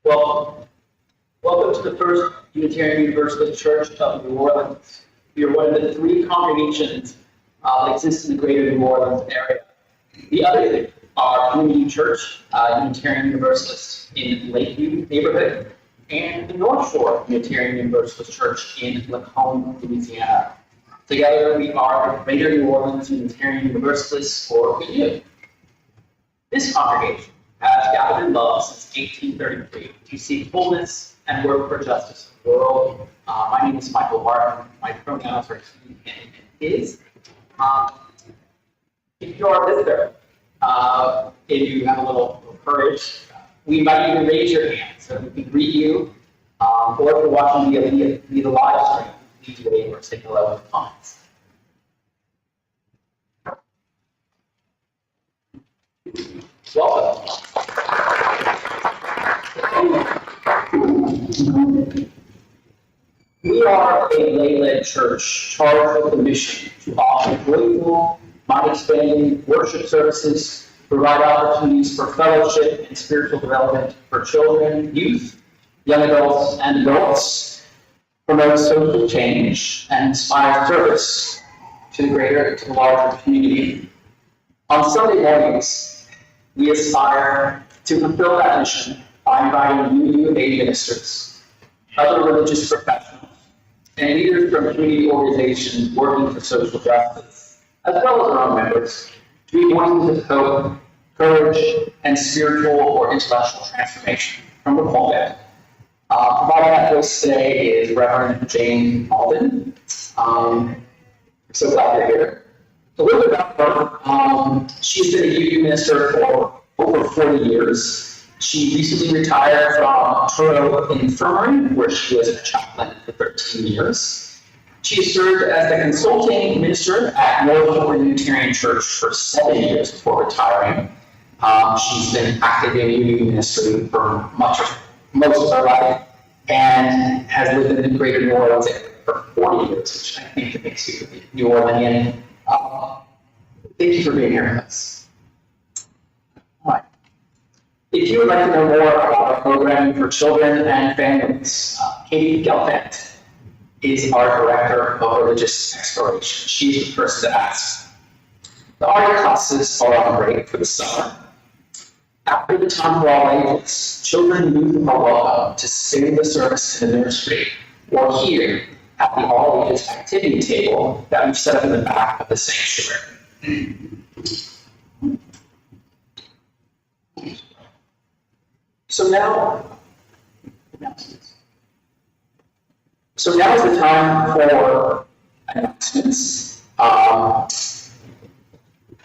Well, welcome to the First Unitarian Universalist Church of New Orleans. We are one of the three congregations that exist in the greater New Orleans area. The other are Community Church, Unitarian Universalist in Lakeview neighborhood, and the North Shore Unitarian Universalist Church in Lacombe, Louisiana. Together, we are the Greater New Orleans Unitarian Universalists, or GNU. This congregation has gathered in love since 1833 to seek fullness and work for justice in the world. My name is Michael Martin. My pronouns are he, him, and his. If you are a visitor, if you have a little courage, we invite you to raise your hand so we can greet you. Or if you're watching via the live stream, please wave or say hello in the comments. Welcome. We are a lay-led church charged with the mission to offer joyful, mind-expanding worship services, provide opportunities for fellowship and spiritual development for children, youth, young adults, and adults, promote social change, and inspire service to the larger community. On Sunday mornings, we aspire to fulfill that mission by inviting UUA ministers, other religious professionals, and leaders from community organizations working for social justice, as well as our own members, to be voices of hope, courage, and spiritual or intellectual transformation from the pulpit. Providing that voice today is Reverend Jane Mauldin. So glad you're here. A little bit about her. She's been a UU minister for over 40 years. She recently retired from Toronto Infirmary, where she was a chaplain for 13 years. She served as the consulting minister at North Shore Unitarian Church for 7 years before retiring. She's been active in UU ministry for most of her life and has lived in the greater New Orleans area for 40 years, which I think makes you a New Orleanian. Thank you for being here with us. All right. If you would like to know more about our programming for children and families, Katie Gelfand is our Director of Religious Exploration. She's the person to ask. The art classes are on break for the summer. After the time for all ages, children and youth are welcome to sing the service in the nursery or here at the all ages activity table that we've set up in the back of the sanctuary. So now is the time for announcements. I'll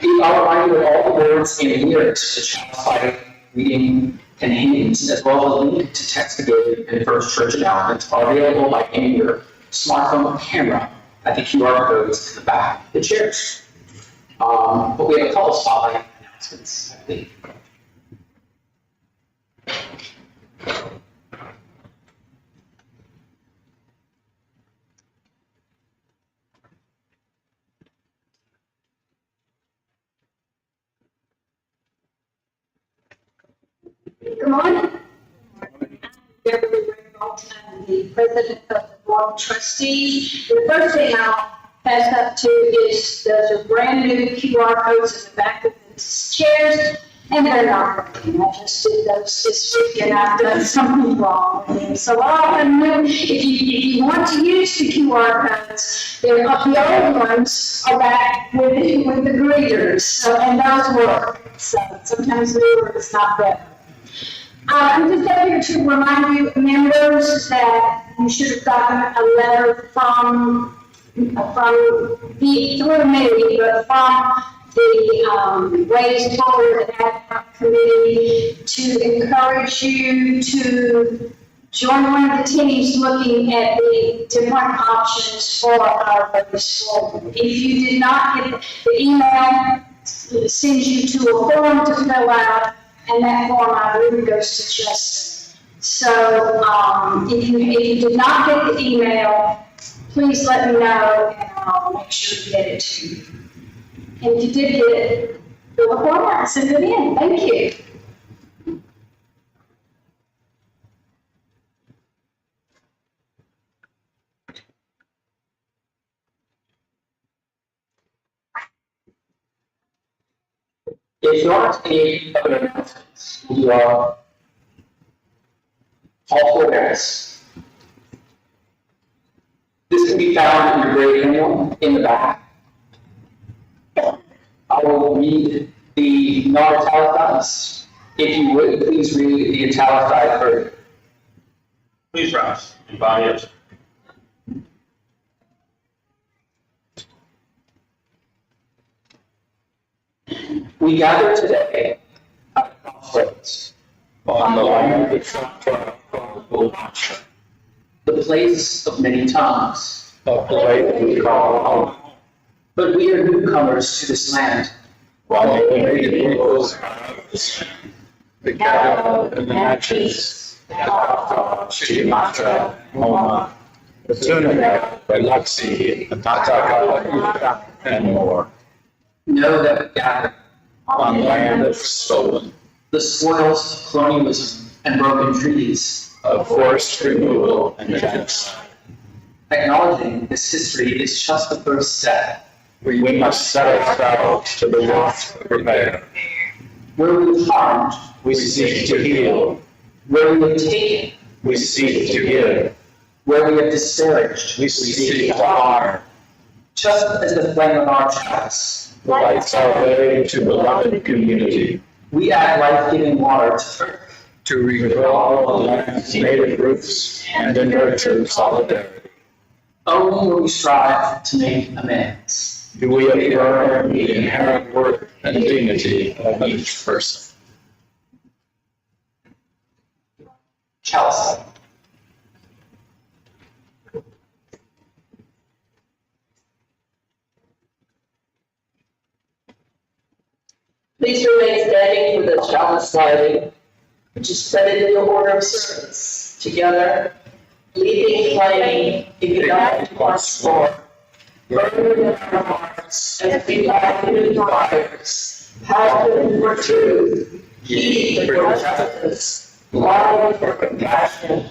remind you that all the words and lyrics to the child's Bible reading and hymns, as well as a link to text the gate and First Church announcements, are available by any of your smartphone or camera at the QR codes in the back of the chairs. But we have a couple spotlight announcements, I believe. Good morning. Beverly Reynolds, I'm the president of the Board of Trustees. The first thing I'll pass up to is those are brand new QR codes in the back of the chairs, and they're not working. I just did those this week and I've done something wrong with them. So all of them new, if you want to use the QR codes, the old ones are back with the greeters, so, and those work. So sometimes newer is not better. I'm just here to remind you members that you should have gotten a letter from through me, but from the Ways Forward Ad Hoc Committee to encourage you to join one of the teams looking at the different options for our Ways Forward. If you did not get the email, it sends you to a form to fill out, and that form I believe goes to Justin. So if you did not get the email, please let me know and I'll make sure to get it to you. And if you did get it, fill the form out and send it in. Thank you. If you aren't any other announcements, you are call for awareness. This can be found in your grade manual in the back. I will read the non-italicized. If you would, please read the italicized version. Please rise and bow your heads. We gather today at a crossroads, On the land of Santa, the place of many tongues. of the way we call home, But we are newcomers to this land. while the native peoples the cattle and the matches, Chimata, Moma, Tunica, Biloxi, Ataka, and more, Know that we gather on land that's stolen, the spoils of colonialism and broken treaties. of forced removal and genocide. Acknowledging this history is just the first step. We must set ourselves to the work of repair. Where we've harmed, We seek to heal, where we have taken, we seek to give, where we have disparaged, we seek to honor. just as the flame of our chalice. Lights our way to beloved community, We add life-giving water to earth. to recall the land's native roots and to nurture solidarity. Only when we strive to make amends. Do we affirm the inherent worth and dignity of each person? Chalice. Please remain standing for the chalice lighting, which is spread in the order of service. Together, leaping flame, ignite once more. Burn in our hearts as we light new fires. Passion for truth, heat for justice, love for compassion.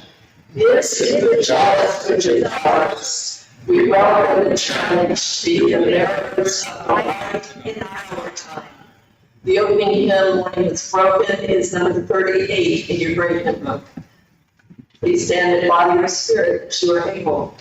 This is the chalice which is ours. We welcome and challenge the Americans of light in our time. The opening hymn, Morning Is Broken, is number 38 in your great hymn book. Please stand in body or spirit as you are able.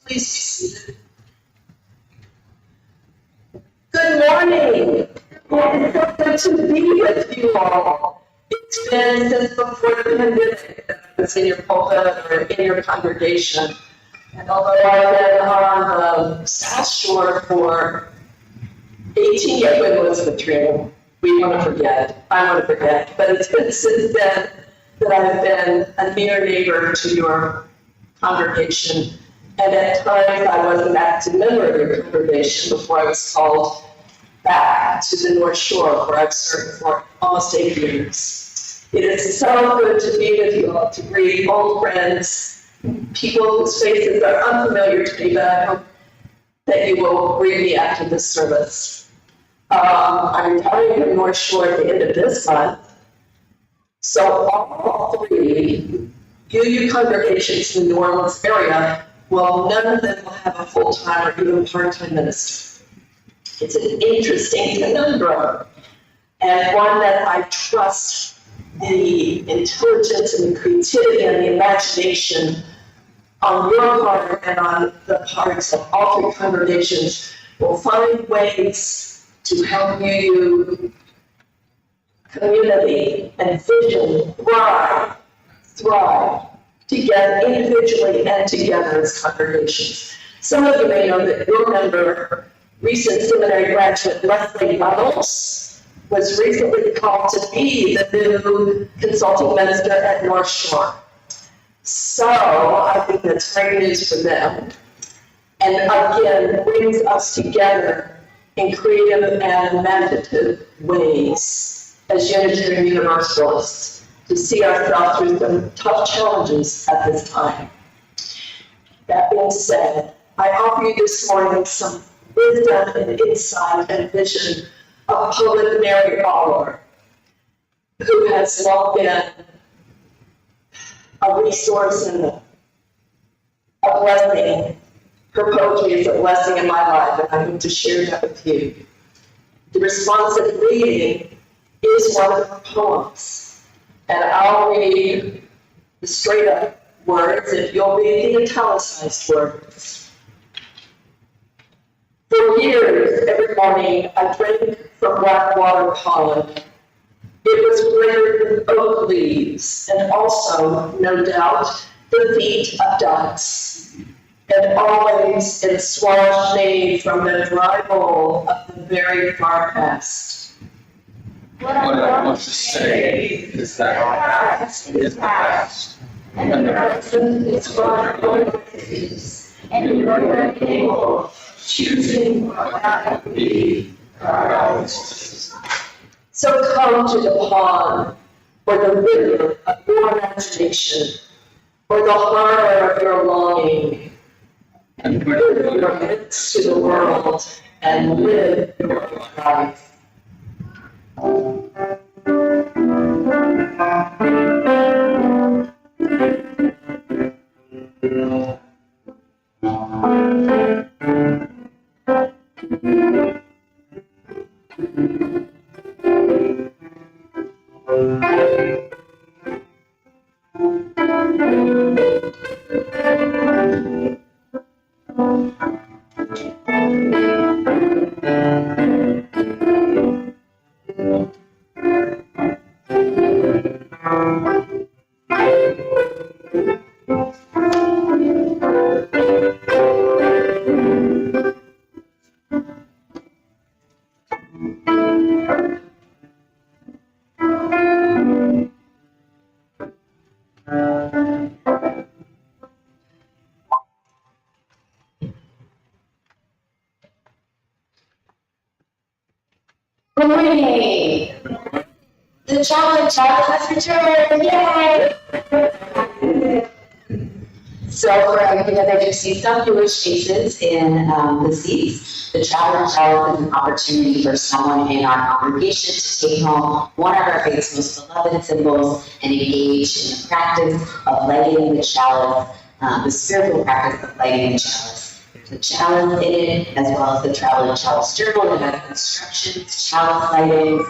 Please be seated. Good morning. It's so good to be with you all. It's been since before the pandemic that I was in your pulpit or in your congregation. And although I've been on the South Shore for 18 years, when was the dream? We want to forget. I want to forget. But it's been since then that I've been a near neighbor to your congregation. And at times I was an active member of your congregation before I was called back to the North Shore, where I've served for almost 8 years. It is so good to be with you all, to greet old friends, people whose faces are unfamiliar to me, but I hope that you will greet me after this service. I'm retiring from North Shore at the end of this month. So all three UU congregations in the New Orleans area, well, none of them will have a full-time or even part-time minister. It's an interesting conundrum, and one that I trust the intelligence and the creativity and the imagination on your part and on the parts of all three congregations will find ways to help you community and vision thrive together individually and together as congregations. Some of you may know that your member, recent seminary graduate Leslie Reynolds, was recently called to be the new consulting minister at North Shore. So I think that's great news for them. And again, brings us together in creative and imaginative ways as Unitarian Universalists to see ourselves through some tough challenges at this time. That being said, I offer you this morning some wisdom and insight and vision of poet Mary Oliver, who has long been a resource and a blessing. Her poetry is a blessing in my life, and I'm going to share that with you. The responsive reading is one of her poems. And I'll read the straight up words if you'll read the italicized words. For years, every morning, I drank from Blackwater Pond. It was greater than oak leaves, and also, no doubt, the feet of ducks. And always it swashed me from the dry bowl of the very far past. What I want to say is that our past is past, and the present is for our days, and you are able, choosing what that would be, our ours. So come to the pond, or the river of your imagination, or the harbor of your longing, and put your midst to the world, and live your life. Good morning. The chocolate has returned. Yay! So there just see some newish faces in the seats. The Traveler Child is an opportunity for someone in our congregation to take home one of our faith's most beloved symbols and engage in the practice of lighting the chalice, the spiritual practice of lighting the chalice. There's a chalice in it, as well as the Traveler Chalice Journal that has instructions, chalice lightings,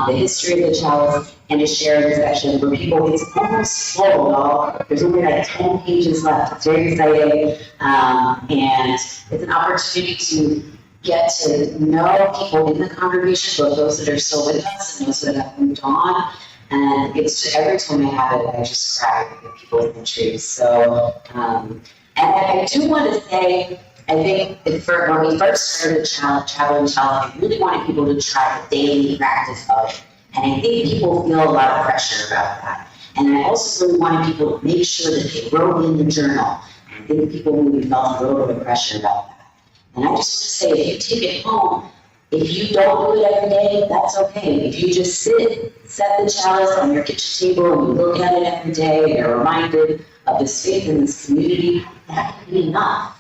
the history of the chalice, and a sharing section where people, it's almost full, y'all. There's only like 10 pages left. It's very exciting. And it's an opportunity to get to know people in the congregation, both those that are still with us and those that have moved on. And it's every time I have it, I just cry at people's entries. So, and I do want to say, I think when we first started Traveling Child, I really wanted people to try the daily practice of it. And I think people feel a lot of pressure about that. And I also really wanted people to make sure that they wrote in the journal. I think people maybe felt a little bit of pressure about that. And I just want to say, if you take it home, if you don't do it every day, that's okay. If you just set the chalice on your kitchen table and you look at it every day and you're reminded of this faith in this community, that can be enough.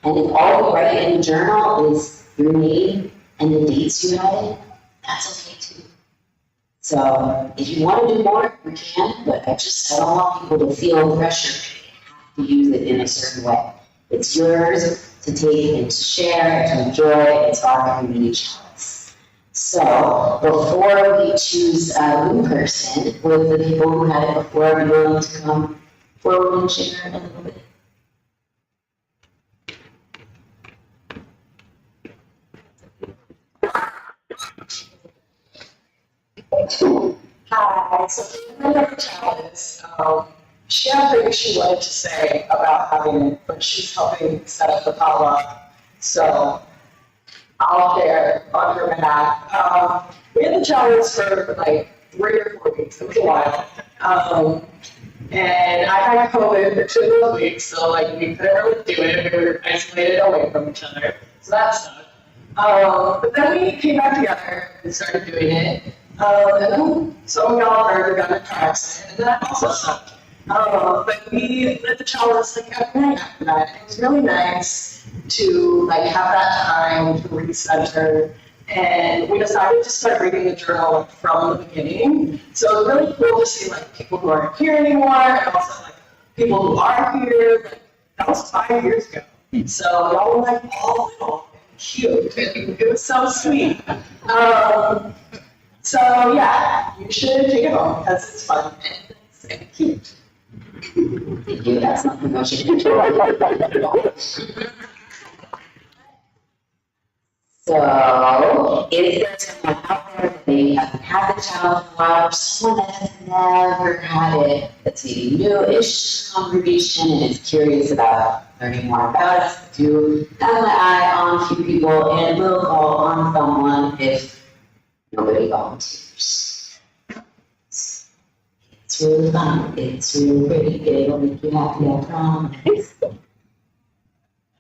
And if all you write in the journal is your name and the dates you had it, that's okay too. So if you want to do more, you can, but I don't want people to feel pressure to use it in a certain way. It's yours to take and to share, to enjoy. It's our community chalice. So before we choose a new person, with the people who had it before, are you willing to come forward and share a little bit? Hi, so the chalice, she had things she wanted to say about having it, but she's helping set up the potluck, so I'll share on her behalf. We had the chalice for like 3 or 4 weeks, it was a while. And I had COVID for 2 of those weeks, so like we couldn't really do it, we were isolated away from each other, so that sucked. But then we came back together and started doing it. And then some of y'all heard we got in a car accident, and that also sucked. But we lit the chalice like every night after that. And it was really nice to like have that time to recenter. And we decided to start reading the journal like from the beginning. So it was really cool to see like people who aren't here anymore, and also like people who are here. Like, that was 5 years ago. So y'all were like all little and cute, and it was so sweet. So yeah, you should take it home because it's fun and cute. Thank you, that's not promotion. So, is there someone out there that maybe hasn't had the chalice in a while, or someone that has never had it, that's maybe new-ish to the congregation and is curious about learning more about us? Do have my eye on a few people and will call on someone if nobody volunteers. It's really fun. It's really pretty. It'll make you happy, I promise.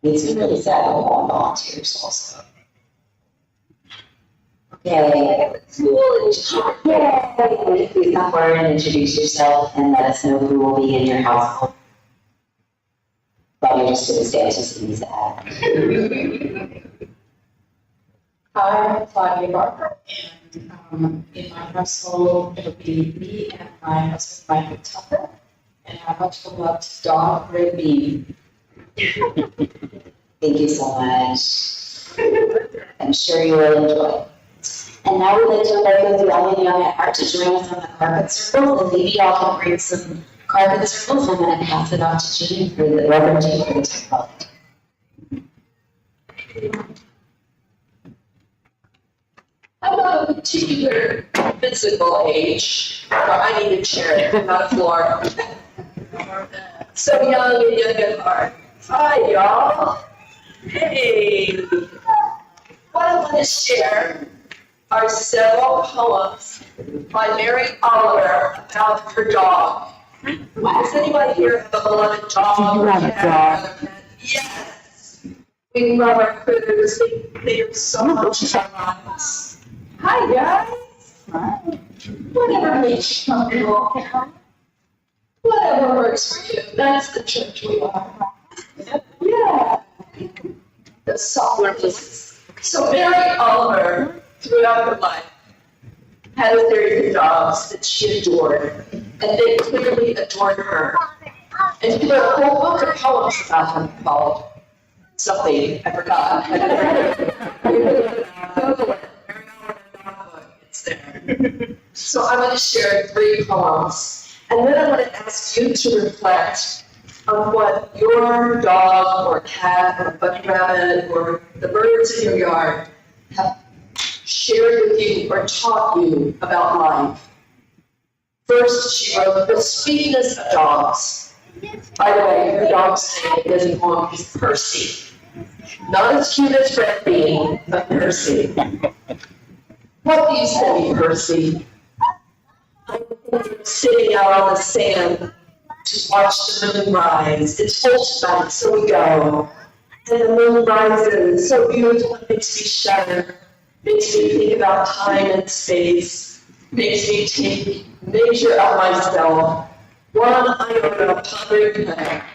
It's really sad that no one volunteers also. Okay. Please come forward and introduce yourself and let us know who will be in your household. While you're just sitting there, just being sad. I'm Claudia Barker, and in my household, it'll be me and my husband, Michael Tucker, and our much beloved dog, Red Bean. Thank you so much. I'm sure you will enjoy. And now we'd like to invite those young and young at heart to join us on the carpet circles, and maybe y'all can bring some carpet circles. I'm going to pass it off to Jean for the Reverend Jean for the technology. I'm not a particular physical age, but I need a chair, not a floor. So young and young at heart. Hi, y'all. Hey. What I want to share are several poems by Mary Oliver about her dog. Does anybody here have a beloved dog? You have a dog. Yes. We love our critters. They are so much in our lives. Hi, guys. Whatever makes you comfortable. Whatever works for you. That's the church we are. Yeah. The software places. So Mary Oliver, throughout her life, had a series of dogs that she adored, and they clearly adored her. And she wrote a whole book of poems about them called something, I forgot. Google it. It's there. So I'm going to share 3 poems, and then I'm going to ask you to reflect on what your dog or cat or bunny rabbit or the birds in your yard have shared with you or taught you about life. First, she wrote, The Sweetness of Dogs. By the way, her dog's name in the poem is Percy. Not as cute as Red Bean, but Percy. What do you say, Percy? I'm sitting out on the sand to watch the moon rise. It's full tonight, so we go. And the moon rises, so beautiful, it makes me shudder. Makes me think about time and space. Makes me take measure of myself. One iota pondering back.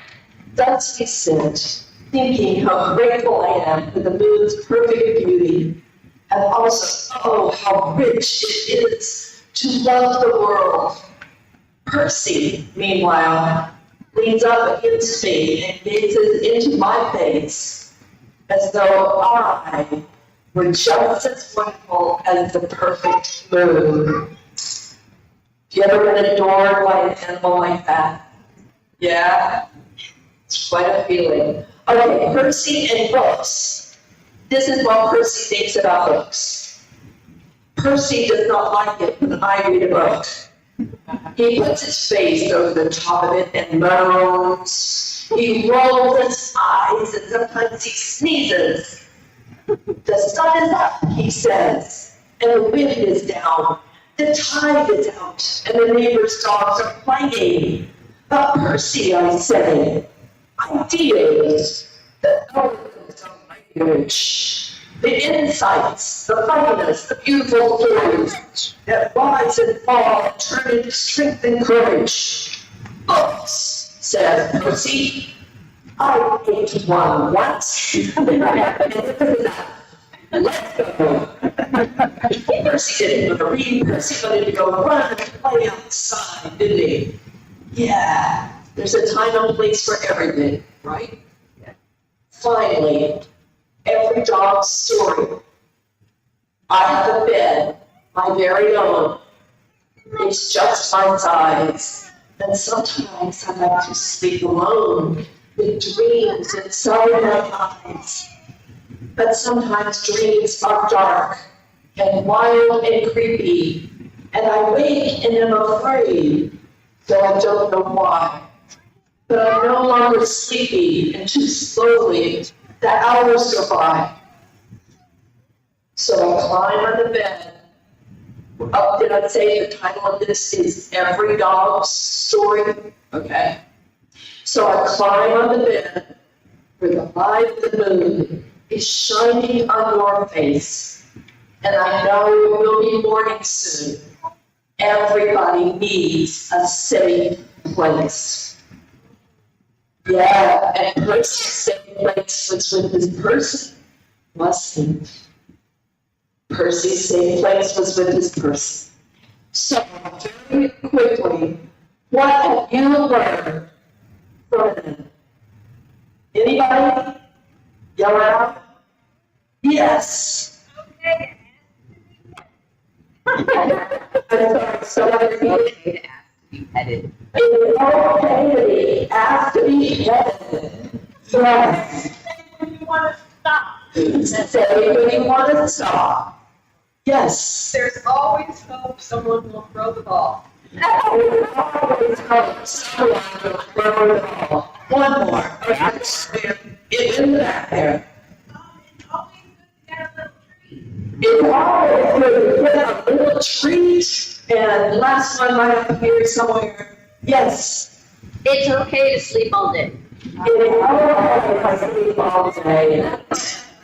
Thus we sit, thinking how grateful I am for the moon's perfect beauty. And also, oh, how rich it is to love the world. Percy, meanwhile, leans up against me and gazes into my face as though I were just as wonderful as the perfect moon. Have you ever been adored by an animal like that? Yeah? It's quite a feeling. Okay, Percy and books. This is what Percy thinks about books. Percy does not like it when I read a book. He puts his face over the top of it and moans. He rolls his eyes and sometimes he sneezes. The sun is up, he says, and the wind is down. The tide is out, and the neighbor's dogs are playing. But Percy, I say, ideas, the eloquence of language, the insights, the funniness, the beautiful stories that rise and fall and turn into strength and courage. Books, says Percy. I ate one once. Let's go. Percy didn't want to read. Percy wanted to go run and play outside, didn't he? Yeah, there's a time and place for everything, right? Yeah. Finally, every dog's story. I have a bed, my very own. It's just my size. And sometimes I like to sleep alone with dreams inside my eyes. But sometimes dreams are dark and wild and creepy, and I wake and am afraid, though I don't know why. But I'm no longer sleepy, and too slowly the hours go by. So I climb on the bed. Did I say the title of this is Every Dog's Story? Okay. So I climb on the bed where the light of the moon is shining on your face, and I know it will be morning soon. Everybody needs a safe place. Yeah, and Percy's safe place was with his person, wasn't it? Percy's safe place was with his person. So, very quickly, what have you learned from him? Anybody? Yell out? Yes. I'm sorry, Okay to ask to be petted. it's okay to be asked to be petted. Yes. You want to stop. Say when you want to stop. Yes. There's always hope someone will throw the ball. Always hope someone will throw the ball. One more. It's in the back there. It's always good to get a little treat, and last one might have here somewhere. Yes. It's okay to sleep all day. It's always I sleep all day.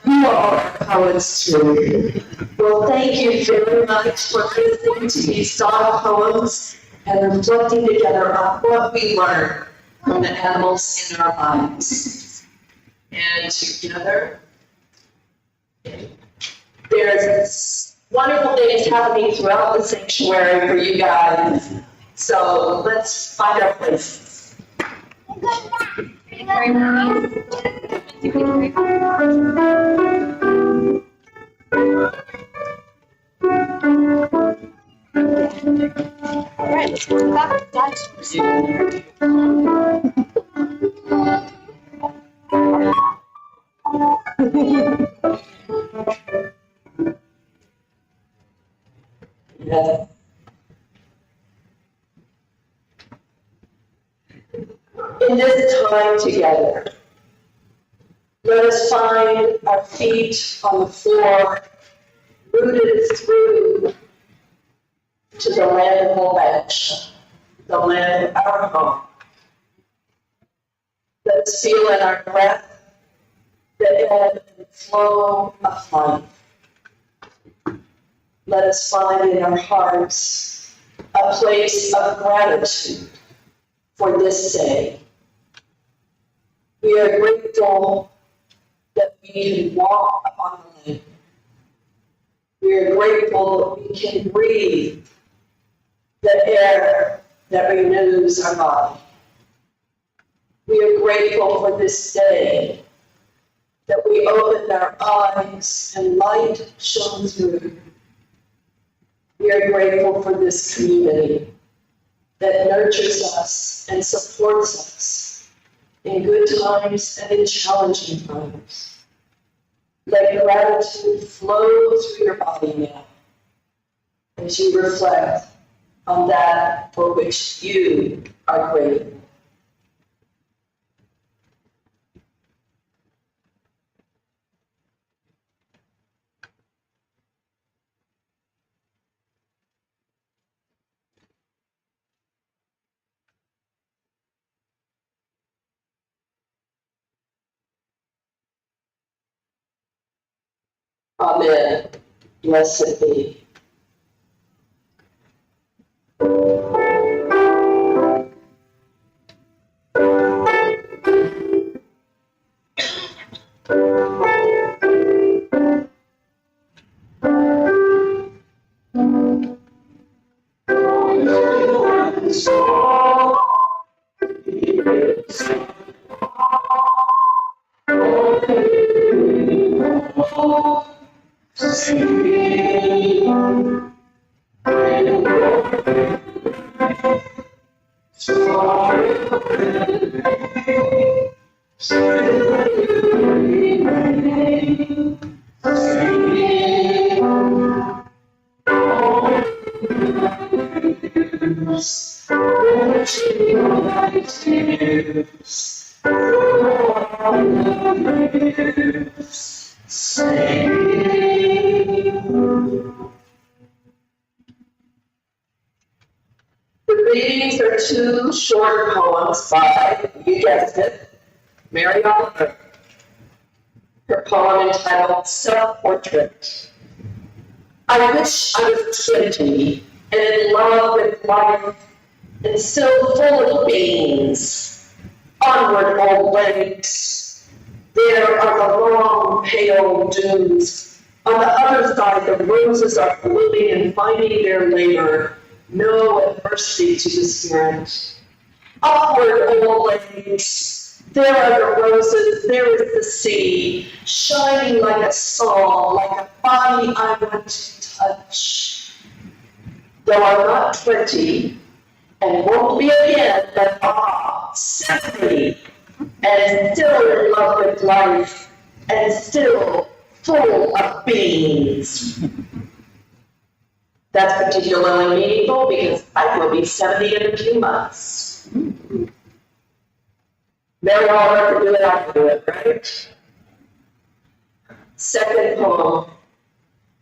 You are poets too. Well, thank you very much for listening to these song poems and reflecting together on what we learn from the animals in our lives. And together, there's wonderful things happening throughout the sanctuary for you guys. So let's find our places. All right, let's go back to Yes. In this time together, let us find our feet on the floor, rooted through to the land of Mauldin, the land of our home. Let us feel in our breath the ebb and flow of life. Let us find in our hearts a place of gratitude for this day. We are grateful that we can walk upon the land. We are grateful that we can breathe the air that renews our body. We are grateful for this day that we opened our eyes and light shone through. We are grateful for this community that nurtures us and supports us in good times and in challenging times. Let gratitude flow through your body now as you reflect on that for which you are grateful. Amen. Blessed be. The readings are two short poems by, you guessed it, Mary Oliver. Her poem entitled Self-Portrait. I wish I was 20 and in love with life and still full of beans. Onward, old legs. There are the long, pale dunes. On the other side, the roses are blooming and finding their labor. No adversity to the spirit. Upward, old legs. There are the roses, there is the sea, shining like a song, like a body I want to touch. Though I'm not 20, and won't be again, but 70, and still in love with life, and still full of beans. That's particularly meaningful because I will be 70 in a few months. Mary Oliver can do it, I can do it, right? Second poem.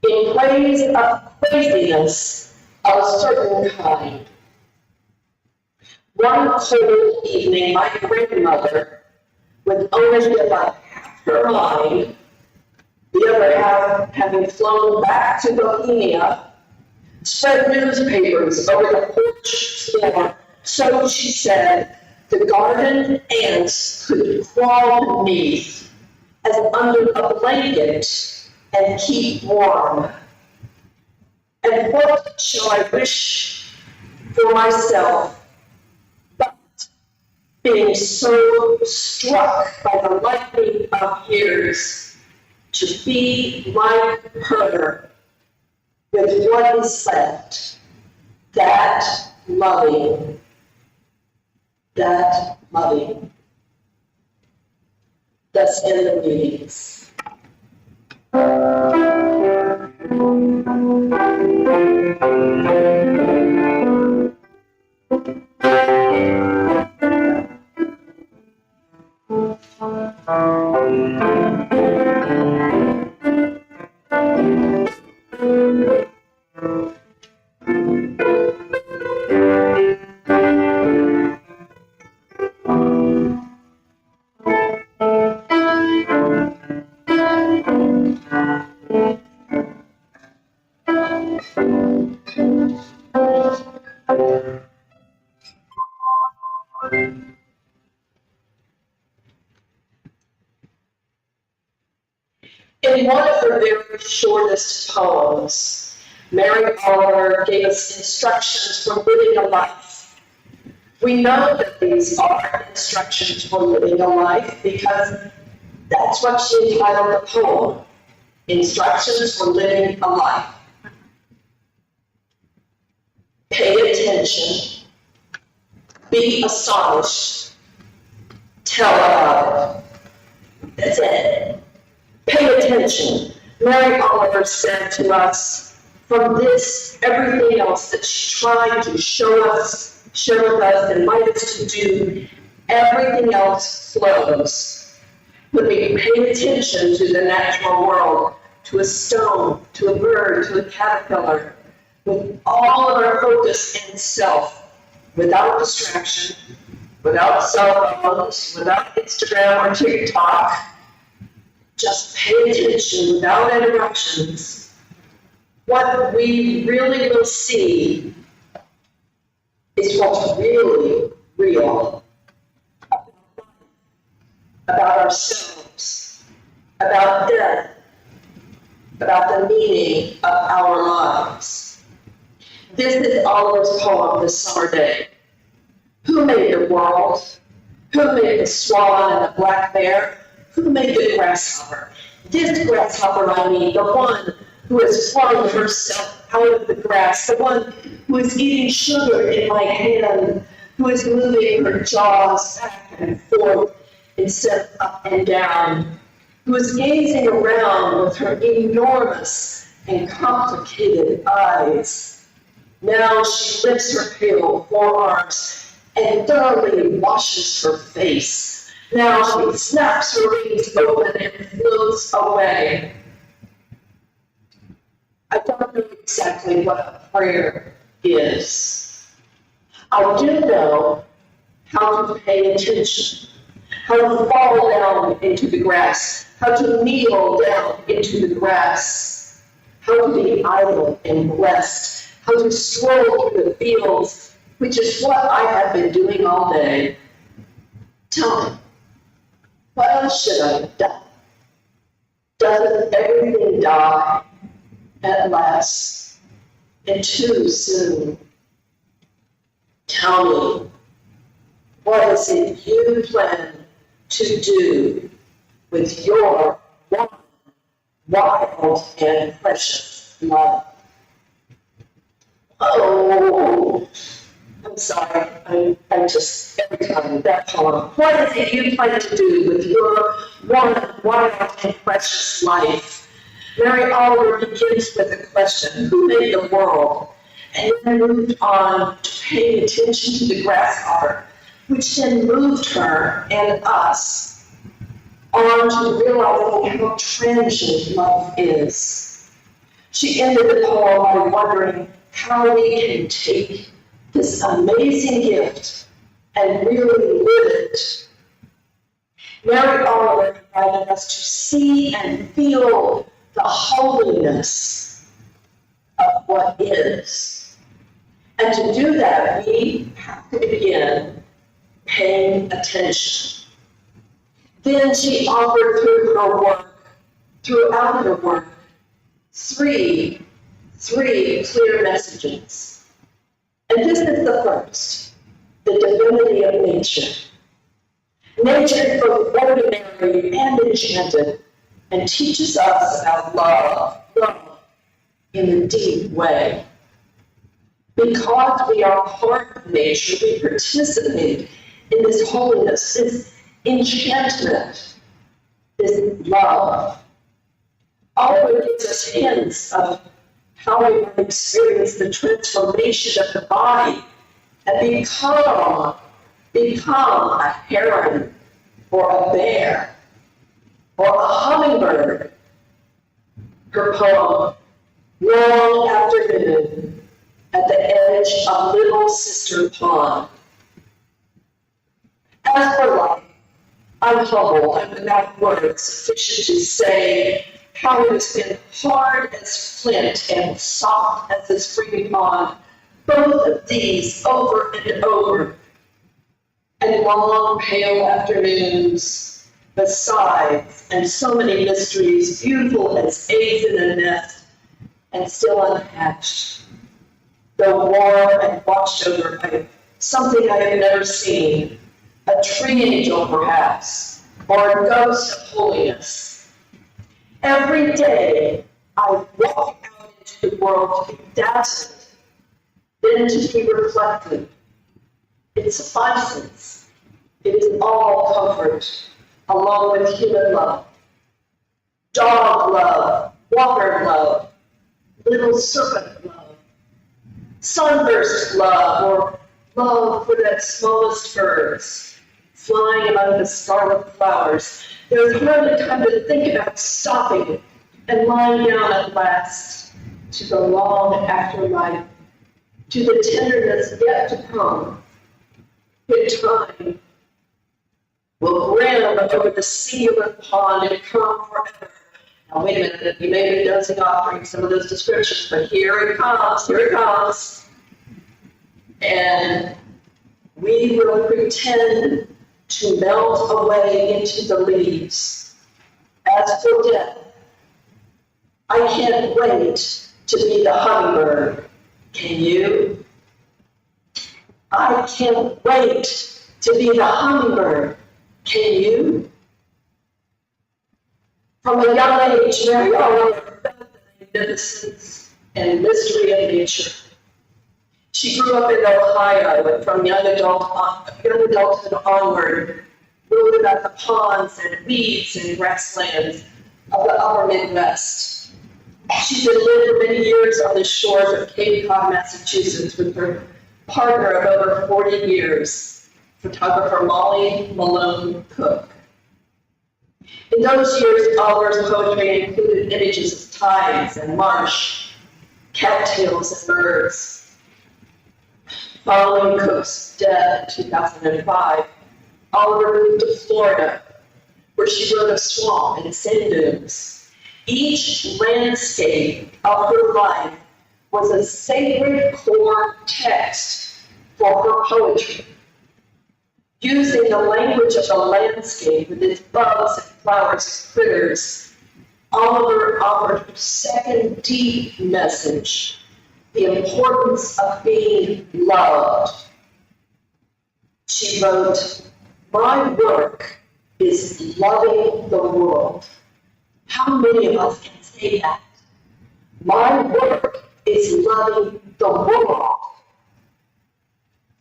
In praise of craziness of a certain kind. One cold evening, my grandmother, with ownership of half her mind, The other half, having flown back to Bohemia, spread newspapers over the porch floor. So she said, the garden ants could crawl beneath as under a blanket and keep warm. And what shall I wish for myself but being so struck by the lightning of years to be like her with what is left, that loving. Thus end the readings. In one of her very shortest poems, Mary Oliver gave us instructions for living a life. We know that these are instructions for living a life because that's what she entitled the poem, Instructions for Living a Life. Pay attention, be astonished, tell about it. That's it. Pay attention. Mary Oliver said to us, from this, everything else that she tried to share with us, and invite us to do, everything else flows. When we pay attention to the natural world, to a stone, to a bird, to a caterpillar, with all of our focus in self, without distraction, without cell phones, without Instagram or TikTok, just pay attention without interruptions. What we really will see is what's really real about ourselves, about death, about the meaning of our lives. This is Oliver's poem this summer day. Who made the world? Who made the swan and the black bear? Who made the grasshopper? This grasshopper, I mean, the one who has flung herself out of the grass, the one who is eating sugar in my hand, who is moving her jaws back and forth instead of up and down, who is gazing around with her enormous and complicated eyes. Now she lifts her pale forearms and thoroughly washes her face. Now she snaps her wings open and floats away. I don't know exactly what a prayer is. I do know how to pay attention, how to fall down into the grass, how to kneel down into the grass, how to be idle and blessed, how to stroll through the fields, which is what I have been doing all day. Tell me, what else should I have done? Doesn't everything die at last, and too soon? Tell me, what is it you plan to do with your one wild and precious life? Oh, I'm sorry, I just, every time that poem. What is it you plan to do with your one wild and precious life? Mary Oliver begins with a question, who made the world? And then moved on to paying attention to the grasshopper, which then moved her and us on to realizing how transient life is. She ended the poem by wondering how we can take this amazing gift and really live it Mary Oliver invited us to see and feel the holiness of what is. And to do that, we have to begin paying attention. Then she offered throughout her work, three clear messages. And this is the first, the divinity of nature. Nature is both ordinary and enchanted, and teaches us about love in a deep way. Because we are part of nature, we participate in this holiness, this enchantment, this love. All of it gives us hints of how we might experience the transformation of the body and become a heron or a bear or a hummingbird. Her poem, Long Afternoon, at the edge of Little Sister Pond. As for life, I'm humble and without words sufficient to say how it has been hard as flint and soft as this spring pond, both of these over and over, and long pale afternoons, besides, and so many mysteries, beautiful as eggs in a nest, and still unhatched, though warm and watched over by something I have never seen, a tree angel perhaps, or a ghost of holiness. Every day I walk out into the world to be dazzled, then to be reflected. It suffices. It is all comfort, along with human love. Dog love, water love, little serpent love, sunburst love, or love for that smallest birds, flying among the scarlet flowers. There is hardly time to think about stopping and lying down at last to the long afterlife, to the tenderness yet to come. In time will brim over the singular pond and come forever. Now wait a minute, you may be dozing off during some of those descriptions, but here it comes. And we will pretend to melt away into the leaves. As for death, I can't wait to be the hummingbird. Can you? I can't wait to be the hummingbird. Can you? From a young age, Mary Oliver felt the magnificence and mystery of nature. She grew up in Ohio, and from young adulthood onward, moved about the ponds and weeds and grasslands of the upper Midwest. She lived for many years on the shores of Cape Cod, Massachusetts, with her partner of over 40 years, photographer Mauldin Cook. In those years, Oliver's poetry included images of tides and marsh, cattails and birds. Following Cook's death in 2005, Oliver moved to Florida, where she wrote of swamp and sand dunes. Each landscape of her life was a sacred core text for her poetry. Using the language of the landscape with its bugs and flowers and critters, Oliver offered her second deep message: the importance of being loved. She wrote, "My work is loving the world." How many of us can say that? My work is loving the world.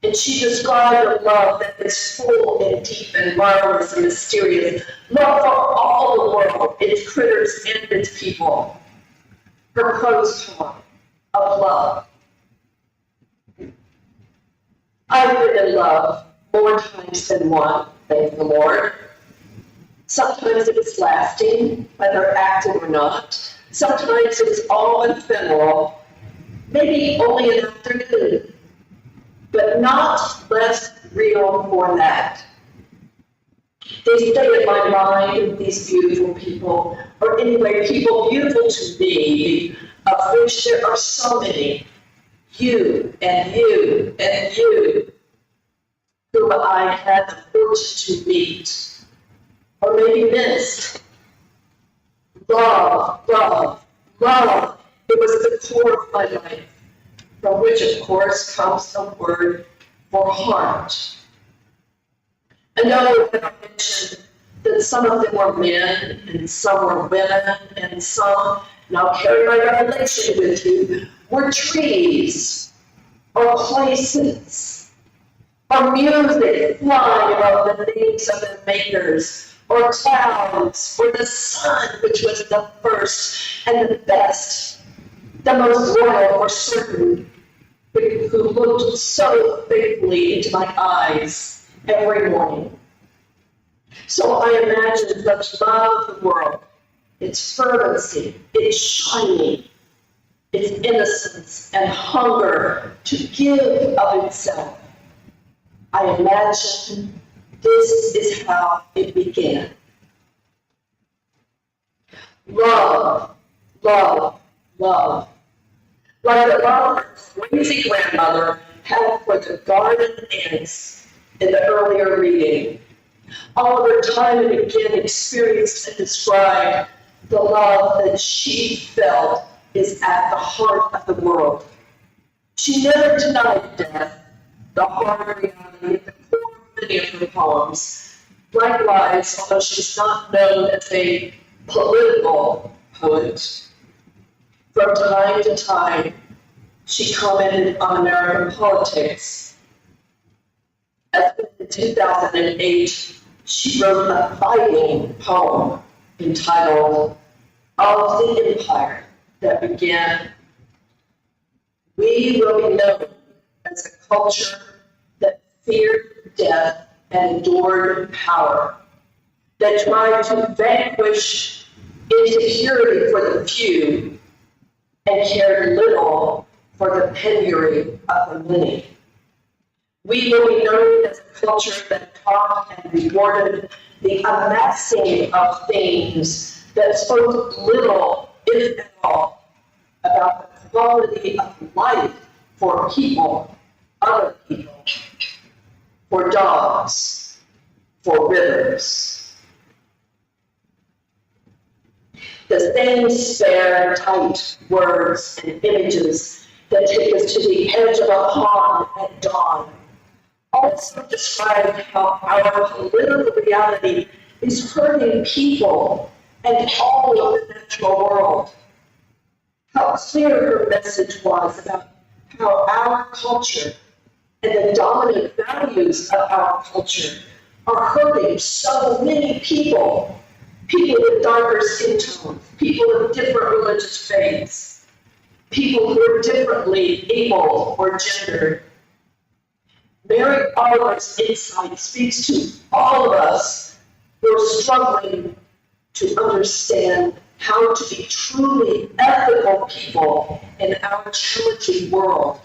And she described a love that is full and deep and marvelous and mysterious. Love for all the world, its critters and its people. Her prose poem of love. I've been in love more times than one, thank the Lord. Sometimes it was lasting, whether active or not. Sometimes it was all ephemeral, maybe only an afternoon, but not less real for that. They stay in my mind, these beautiful people, or anyway, people beautiful to me, of which there are so many, you and you and you, whom I had the fortune to meet, or maybe miss. Love, love, love. It was the core of my life, from which, of course, comes the word for heart. I know that I mentioned that some of them were men, and some were women, and some, and I'll carry my revelation with you, were trees, or places, or music flying above the names of their makers, or clouds, or the sun, which was the first and the best, the most loyal or certain, who looked so faithfully into my eyes every morning. So I imagine such love of the world, its fervency, its shining, its innocence and hunger to give of itself. I imagine this is how it began. Love, love, love. Like the love her crazy grandmother had for the garden ants in the earlier reading. Oliver time and again experienced and described the love that she felt is at the heart of the world. She never denied death, the hard reality at the core of many of her poems. Likewise, although she's not known as a political poet, from time to time, she commented on American politics. As in 2008, she wrote a biting poem entitled Of the Empire that began, "We will be known as a culture that feared death and endured power, that tried to vanquish insecurity for the few and cared little for the penury of the many. We will be known as a culture that taught and rewarded the amassing of things that spoke little, if at all, about the quality of life for people, other people, for dogs, for rivers." The same spare, tight words and images that take us to the edge of a pond at dawn also describe how our political reality is hurting people and all of the natural world. How clear her message was about how our culture and the dominant values of our culture are hurting so many people. People with darker skin tones, people with different religious faiths, people who are differently able or gendered. Mary Oliver's insight speaks to all of us who are struggling to understand how to be truly ethical people in our challenging world.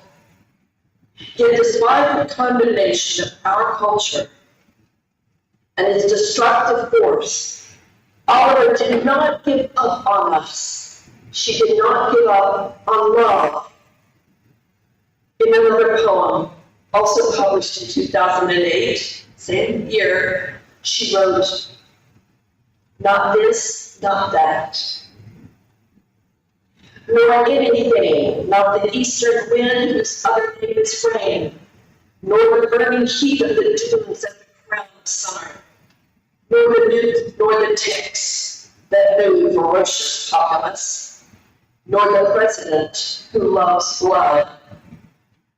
Yet despite the condemnation of our culture and its destructive force, Oliver did not give up on us. She did not give up on love. In another poem, also published in 2008, same year, she wrote, "Not this, not that, nor anything, not the eastern wind whose other name is rain, nor the burning heat of the dunes at the crown of summer, nor the ticks that move ferocious populace, nor the president who loves blood,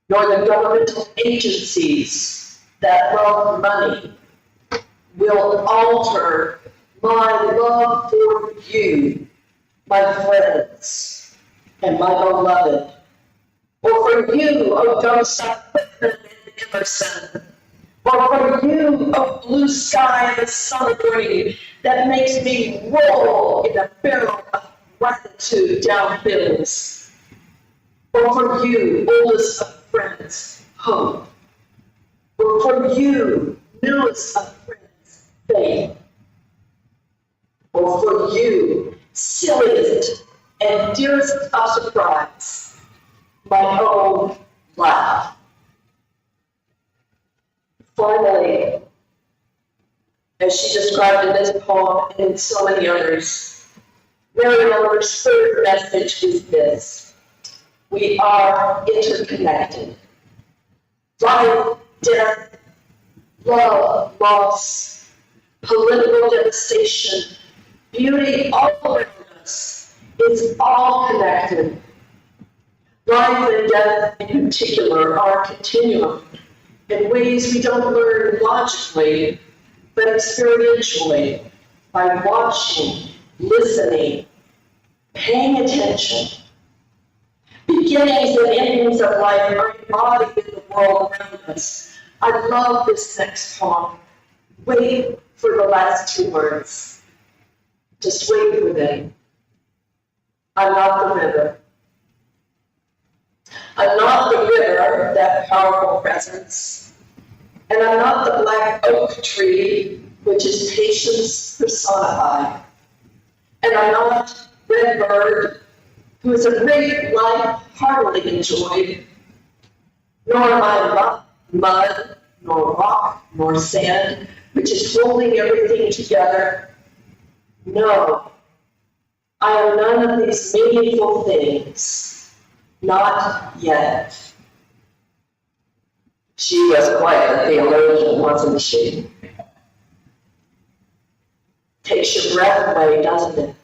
nor the governmental agencies that love money will alter my love for you, my friends, and my beloved, or for you, O ghost of Whitman and Emerson, or for you, O blue sky and the summer green that makes me roll in a barrel of gratitude down hills, or for you, oldest of friends, hope, or for you, newest of friends, faith. Or for you, silliest and dearest of surprise, my own laugh. Finally, as she described in this poem and in so many others, Mary Eller's third message is this: we are interconnected. Life, death, love, loss, political devastation, beauty all around us is all connected. Life and death in particular are a continuum in ways we don't learn logically, but experientially, by watching, listening, paying attention. Beginnings and endings of life are embodied in the world around us. I love this next poem. Wait for the last two words. Just wait for them. I'm not the river. I'm not the river, that powerful presence. And I'm not the black oak tree, which is patience personified. And I'm not red bird, who is a great life heartily enjoyed. Nor am I mud, nor rock, nor sand, which is holding everything together. No, I am none of these meaningful things, not yet. She was quite a theologian, wasn't she? Takes your breath away, doesn't it?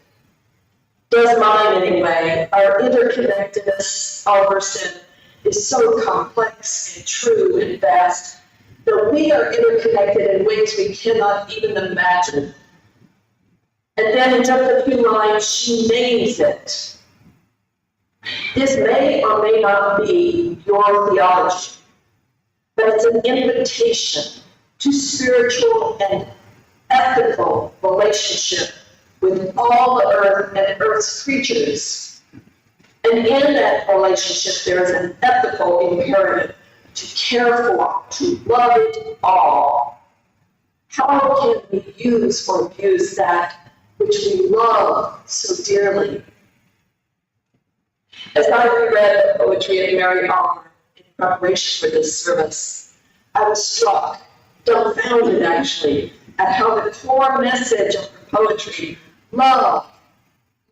Does mine anyway. Our interconnectedness, Oliver said, is so complex and true and vast that we are interconnected in ways we cannot even imagine. And then in just a few lines, she names it. This may or may not be your theology, but it's an invitation to spiritual and ethical relationship with all the earth and earth's creatures. And in that relationship, there is an ethical imperative to care for, to love it all. How can we use or abuse that which we love so dearly? As I reread the poetry of Mary Oliver in preparation for this service, I was struck, dumbfounded actually, at how the core message of her poetry, love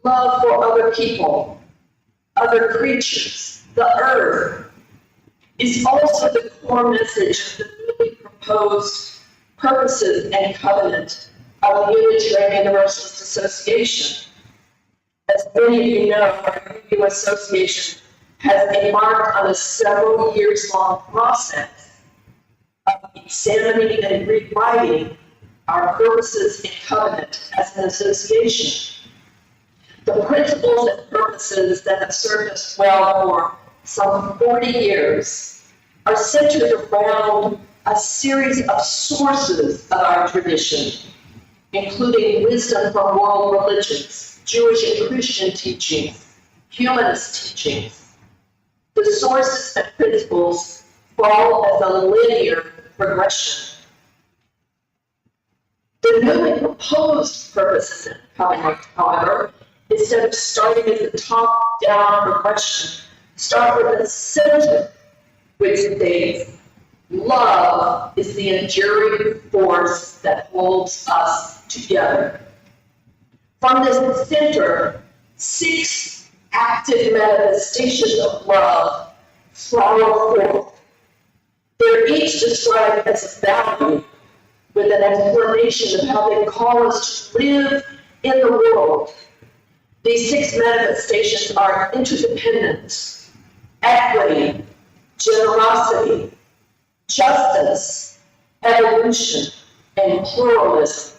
for other people, other creatures, the earth, is also the core message of the newly proposed purposes and covenant of the Unitarian Universalist Association. As many of you know, our UU Association has embarked on a several years-long process of examining and rewriting our purposes and covenant as an association. The principles and purposes that have served us well for some 40 years are centered around a series of sources of our tradition, including wisdom from world religions, Jewish and Christian teachings, humanist teachings. The sources and principles follow as a linear progression. The newly proposed purposes and covenant, however, instead of starting as a top-down progression, start with a center, which states, love is the enduring force that holds us together. From this center, 6 active manifestations of love flower forth. They're each described as a value, with an explanation of how they call us to live in the world. These 6 manifestations are interdependence, equity, generosity, justice, evolution, and pluralism.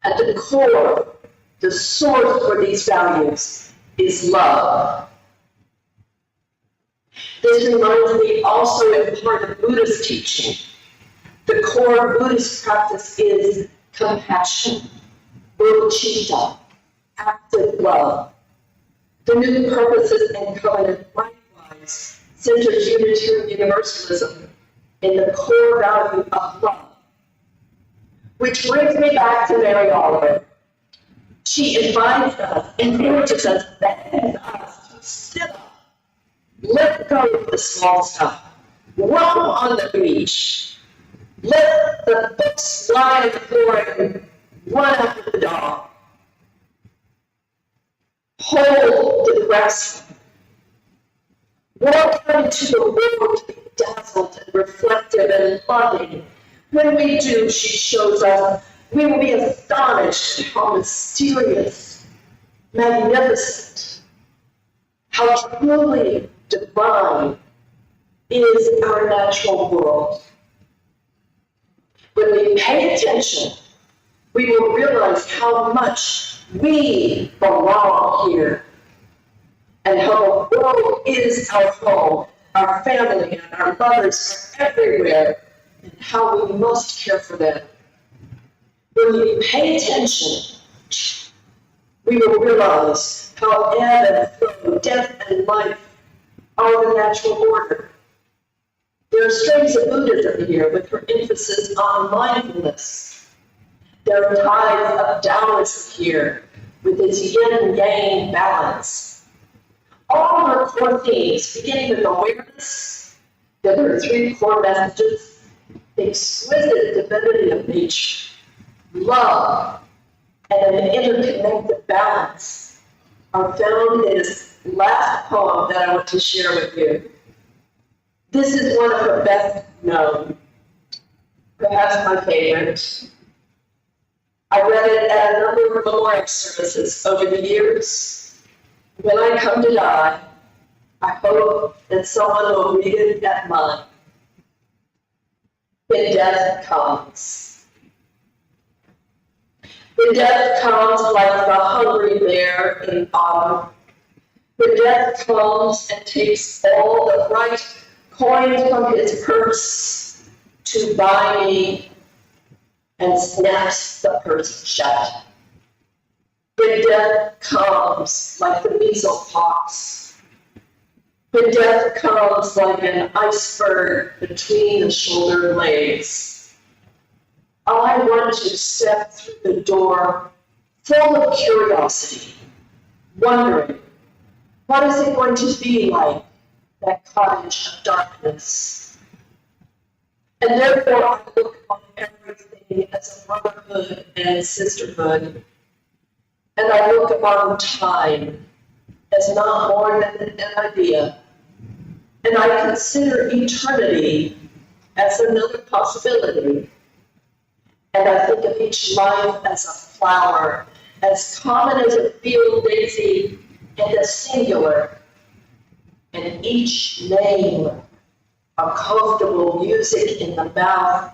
At the core, the source for these values is love. This reminds me also in part of Buddhist teaching. The core Buddhist practice is compassion, bodhicitta, active love. The new purposes and covenant likewise centers Unitarian Universalism in the core value of love. Which brings me back to Mary Oliver. She invites us, encourages us, begs us to sit up, let go of the small stuff, roam on the beach, let the books lie on the floor and run after the dog. Hold the breath. Walk out into the world to be dazzled and reflective and loving. When we do, she shows us, we will be astonished at how mysterious, magnificent, how truly divine is our natural world. When we pay attention, we will realize how much we belong here and how the world is our home, our family, and our mothers are everywhere, and how we must care for them. When we pay attention, we will realize how ebb and flow, death and life are the natural order. There are strains of Buddhism here with her emphasis on mindfulness. There are tides of Taoism here with its yin-yang balance. All her core themes, beginning with awareness, there are three core messages: exquisite divinity of nature, love, and an interconnected balance, are found in this last poem that I want to share with you. This is one of her best known, perhaps my favorite. I read it at a number of memorial services over the years. When I come to die, I hope that someone will read it at mine. When death comes. When death comes like the hungry bear in autumn. When death comes and takes all the bright coins from his purse to buy me and snaps the purse shut. When death comes like the measles pox. When death comes like an iceberg between the shoulder blades. I want to step through the door full of curiosity, wondering, what is it going to be like, that cottage of darkness? And therefore I look on everything as a brotherhood and sisterhood. And I look upon time as not more than an idea. And I consider eternity as another possibility. And I think of each life as a flower, as common as a field daisy, and as singular. And each name a comfortable music in the mouth,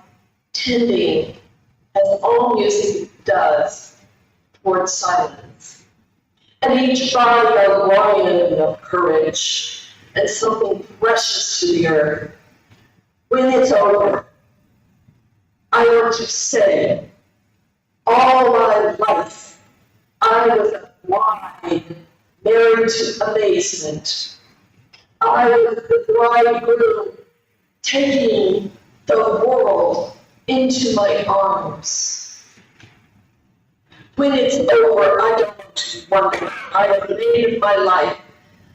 tending, as all music does, towards silence. And each body a lion of courage, and something precious to the earth. When it's over, I want to say, all my life, I was a bride married to amazement. I was the bridegroom taking the world into my arms. When it's over, I don't want to wonder. I have made of my life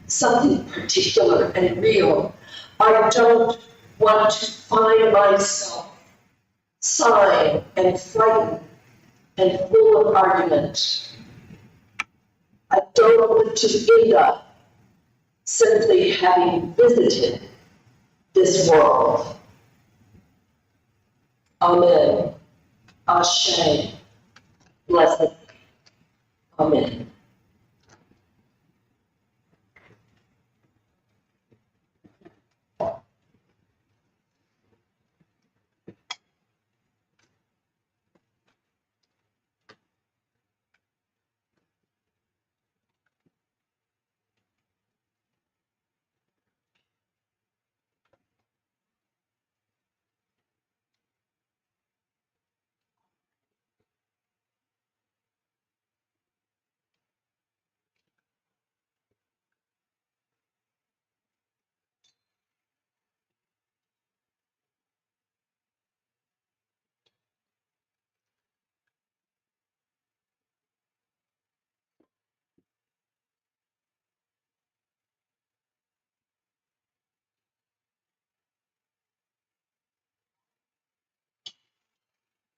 something particular and real. I don't want to find myself sighing and frightened and full of argument. I don't want to end up simply having visited this world. Amen. Ashe. Blessed. Amen.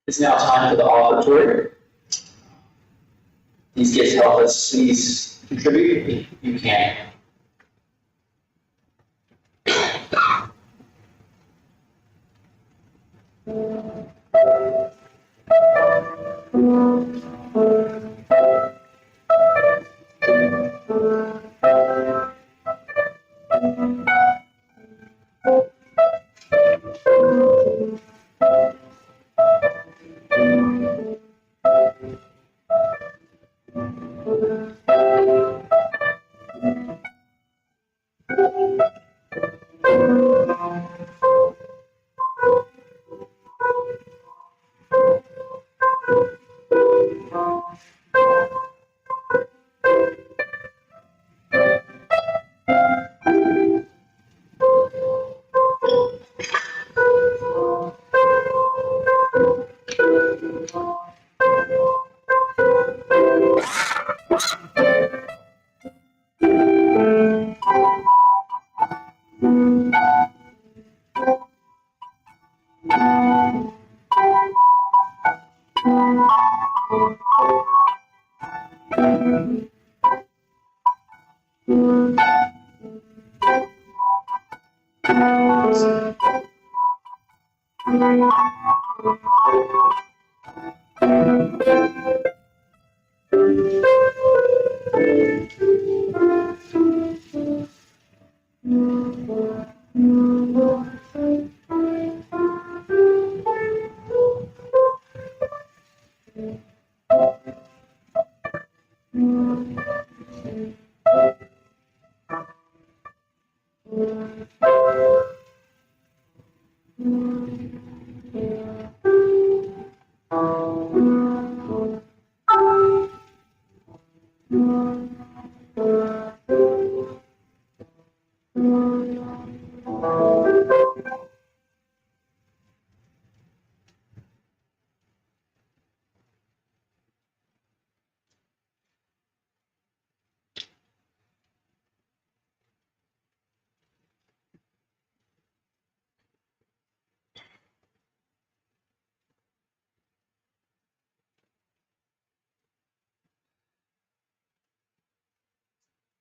It's now time for the offertory. These gifts help us. Please contribute if you can.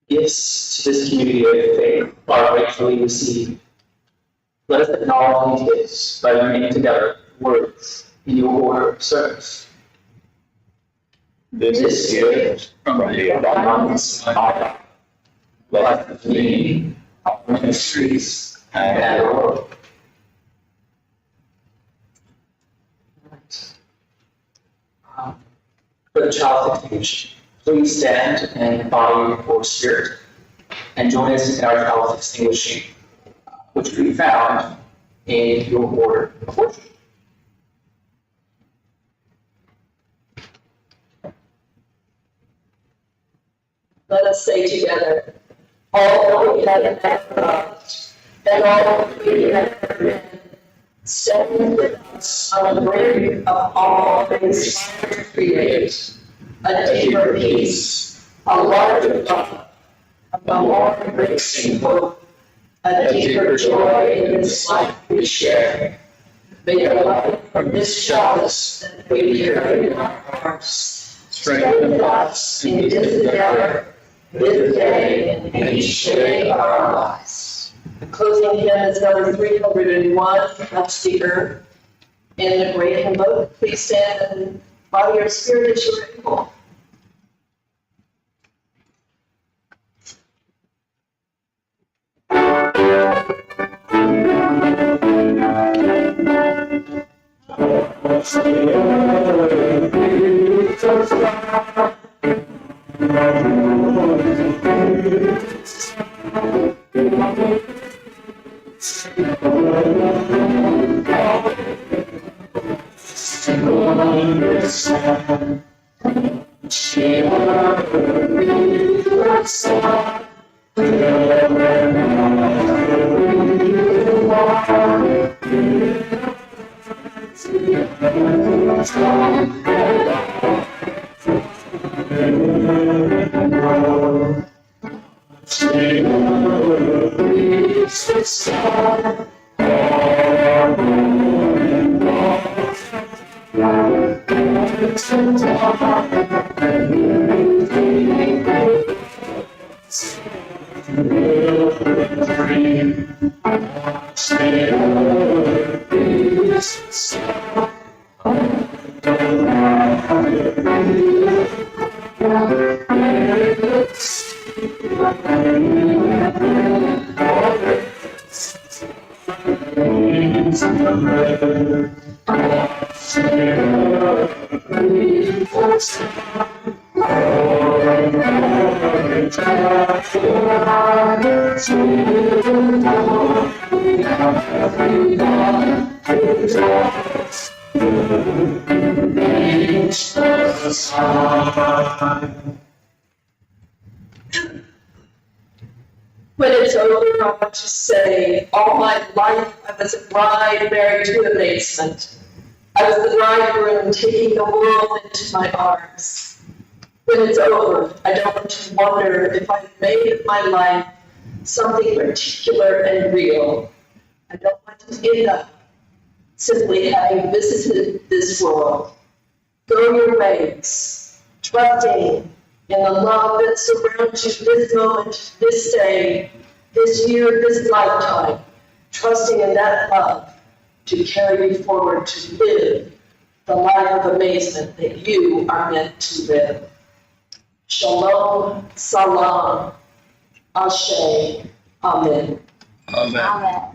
Gifts to this community of faith are gratefully received. Let us acknowledge these gifts by reading together words in your order of service. This gift from the abundance of God, bless me, our ministries, and the world. For the child's extinction, please stand in body or spirit and join us in our child's extinguishing, which we found in your order of worship. Let us say together, all that we have loved, and all that we have been, stand with us on the brink of all things created, a deeper peace, a larger love, a more embracing hope, a deeper joy in this life we share. May the light from this chalice that we carry in our hearts strengthen us in this endeavor, this day and each day of our lives. The closing hymn is number 301, Touch the Earth. In the great hymn book, please stand and bow your spirit as you are able. Yeah. When it's over, I want to say, all my life I was a bride married to amazement. I was the bridegroom taking the world into my arms. When it's over, I don't want to wonder if I've made of my life something particular and real. I don't want to end up simply having visited this world. Go your ways, trusting in the love that surrounds you this moment, this day, this year, this lifetime, trusting in that love to carry you forward to live the life of amazement that you are meant to live. Shalom, salam, ashe, amen. Amen.